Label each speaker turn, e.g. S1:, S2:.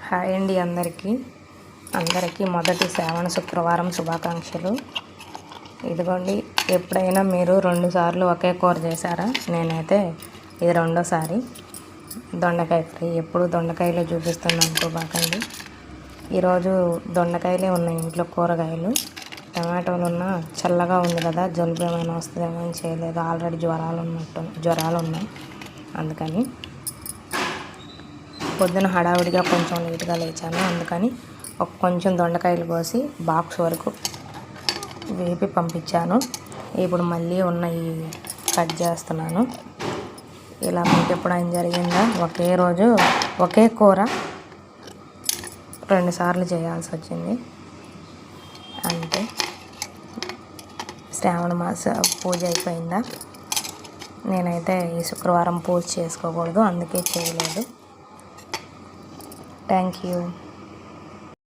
S1: Hi అండి అందరికీ మొదటి శ్రావణ శుక్రవారం శుభాకాంక్షలు. ఇదిగోండి, ఎప్పుడైనా మీరు 2 సార్లు ఒకే కూర చేశారా? నేనైతే ఇది రెండోసారి. దొండకాయ ఫ్రై. ఎప్పుడు దొండకాయలే చూపిస్తుంది అనుకోబాకండి. ఈరోజు దొండకాయలే ఉన్నాయి ఇంట్లో, కూరగాయలు. టమాటోలు ఉన్న చల్లగా ఉంది కదా, జలుబు ఏమైనా వస్తుందేమో అని చేయలేదు. ఆల్రెడీ జ్వరాలు ఉన్నాయి, అందుకని పొద్దున హడావిడిగా కొంచెం లేట్గా లేచాను. అందుకని కొంచెం దొండకాయలు కోసి బాక్స్ వరకు వేపి పంపించాను. ఇప్పుడు మళ్ళీ ఉన్నాయి కట్ చేస్తున్నాను. ఇలా మీకు ఎప్పుడైనా జరిగిందా? ఒకే రోజు ఒకే కూర 2 సార్లు చేయాల్సి వచ్చింది. అంటే శ్రావణ మాస పూజ అయిపోయిందా? నేనైతే ఈ శుక్రవారం పూజ చేసుకోకూడదు, అందుకే చేయలేదు. Thank you.